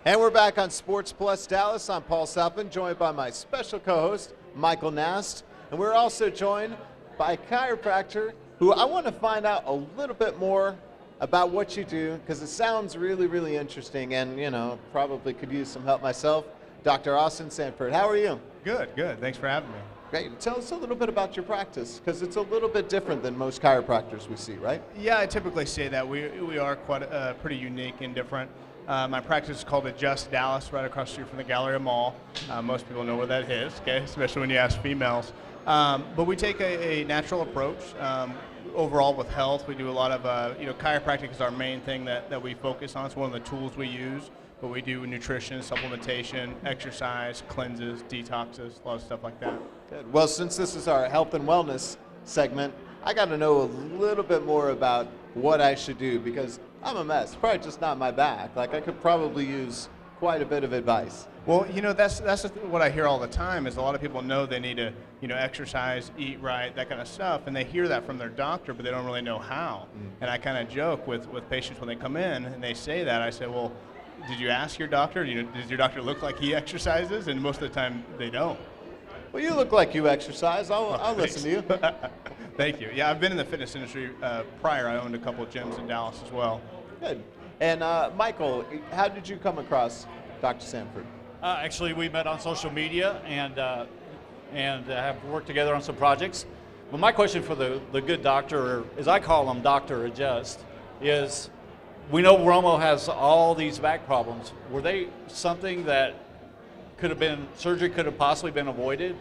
And we're back on Sports Plus Dallas. I'm Paul Salfen, joined by my special co-host, Michael Nast. And we're also joined by a chiropractor who I want to find out a little bit more about what you do, because it sounds really, really interesting and, you know, probably could use some help myself. Dr. Austin Sanford, how are you? Good. Thanks for having me. Great. Tell us a little bit about your practice, because it's a little bit different than most chiropractors we see, right? Yeah, I typically say that. We are quite pretty unique and different. My practice is called Adjust Dallas, right across the street from the Galleria Mall. Most people know where that is, okay? Especially when you ask females. But we take a natural approach. Overall with health, we do a lot of, chiropractic is our main thing that we focus on. It's one of the tools we use. But we do nutrition, supplementation, exercise, cleanses, detoxes, a lot of stuff like that. Good. Well, since this is our health and wellness segment, I got to know a little bit more about what I should do, because I'm a mess. Probably just not my back. Like, I could probably use quite a bit of advice. Well, that's what I hear all the time is a lot of people know they need to, exercise, eat right, that kind of stuff, and they hear that from their doctor, but they don't really know how. And I kind of joke with patients when they come in and they say that. I say, well, did you ask your doctor? Does your doctor look like he exercises? And most of the time, they don't. Well, you look like you exercise. I'll listen to you. Thank you. Yeah, I've been in the fitness industry prior. I owned a couple of gyms in Dallas as well. Good. And Michael, how did you come across Dr. Sanford? Actually, we met on social media and have worked together on some projects. But my question for the good doctor, or as I call him, Dr. Adjust, is we know Romo has all these back problems. Were they something that surgery could have possibly been avoided?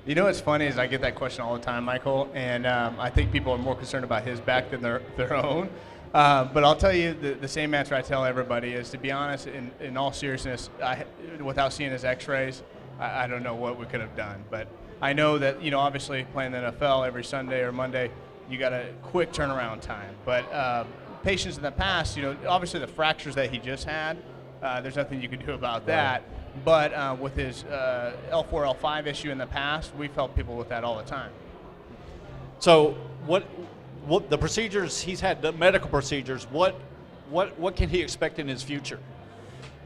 You know what's funny is I get that question all the time, Michael, and I think people are more concerned about his back than their own. But I'll tell you the same answer I tell everybody is, to be honest, in all seriousness, without seeing his x-rays, I don't know what we could have done. But I know that, obviously playing the NFL every Sunday or Monday, you got a quick turnaround time. But patients in the past, obviously the fractures that he just had, there's nothing you can do about that. But with his L4, L5 issue in the past, we've helped people with that all the time. So what the procedures he's had, the medical procedures, what can he expect in his future?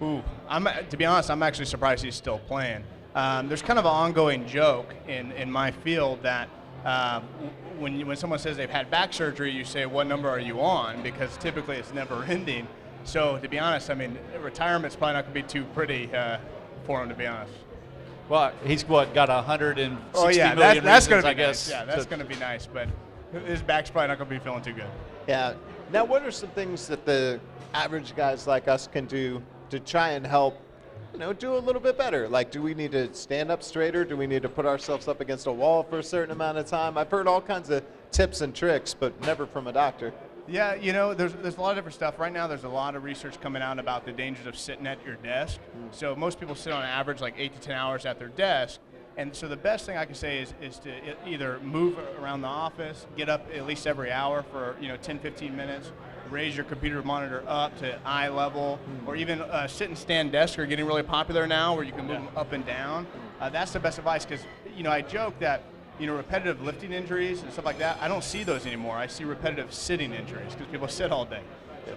To be honest, I'm actually surprised he's still playing. There's kind of an ongoing joke in my field that when someone says they've had back surgery, you say, what number are you on? Because typically it's never ending. So to be honest, I mean, retirement's probably not going to be too pretty for him, to be honest. Well, he's got 160 million that's reasons, gonna be I guess. Nice. Yeah, that's going to be nice, but his back's probably not going to be feeling too good. Yeah. Now, what are some things that the average guys like us can do to try and help, do a little bit better? Like, do we need to stand up straighter? Do we need to put ourselves up against a wall for a certain amount of time? I've heard all kinds of tips and tricks, but never from a doctor. Yeah, there's a lot of different stuff. Right now there's a lot of research coming out about the dangers of sitting at your desk. So most people sit on average like 8 to 10 hours at their desk. And so the best thing I can say is to either move around the office, get up at least every hour for 10, 15 minutes, raise your computer monitor up to eye level, or even sit and stand desk are getting really popular now where you can move them up and down. That's the best advice, because I joke that repetitive lifting injuries and stuff like that, I don't see those anymore. I see repetitive sitting injuries because people sit all day. Yeah.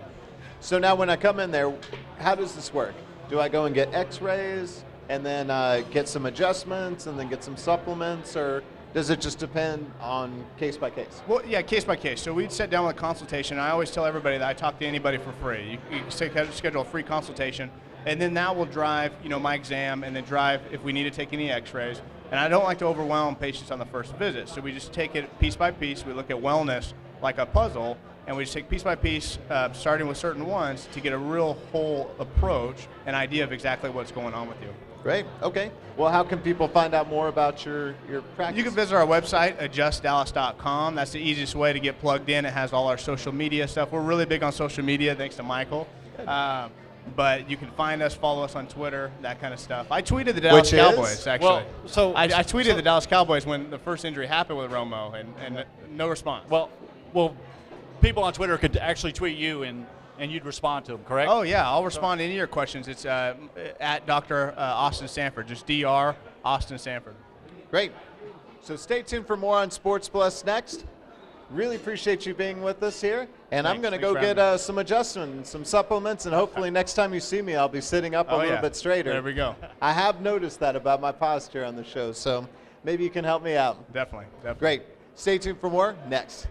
So now when I come in there, how does this work? Do I go and get x-rays and then get some adjustments and then get some supplements, or does it just depend on case by case? Well, yeah, case by case. So we'd sit down with a consultation. I always tell everybody that I talk to anybody for free. You can schedule a free consultation, and then that will drive my exam, and then drive if we need to take any x-rays. And I don't like to overwhelm patients on the first visit, so we just take it piece by piece. We look at wellness like a puzzle, and we just take piece by piece, starting with certain ones, to get a real whole approach, an idea of exactly what's going on with you. Great. Okay. Well, how can people find out more about your practice? You can visit our website, adjustdallas.com. That's the easiest way to get plugged in. It has all our social media stuff. We're really big on social media, thanks to Michael. But you can find us, follow us on Twitter, that kind of stuff. I tweeted the Dallas Cowboys, actually. Well, I tweeted the Dallas Cowboys when the first injury happened with Romo, and no response. Well, people on Twitter could actually tweet you, and you'd respond to them, correct? Oh, yeah. I'll respond to any of your questions. It's at Dr. Austin Sanford, just Dr. Austin Sanford. Great. So stay tuned for more on Sports Plus next. Really appreciate you being with us here. And I'm going to Thanks go for get some adjustments, some supplements, and hopefully next time you see me, I'll be sitting up a little bit straighter. There we go. I have noticed that about my posture on the show, so maybe you can help me out. Definitely. Great. Stay tuned for more next.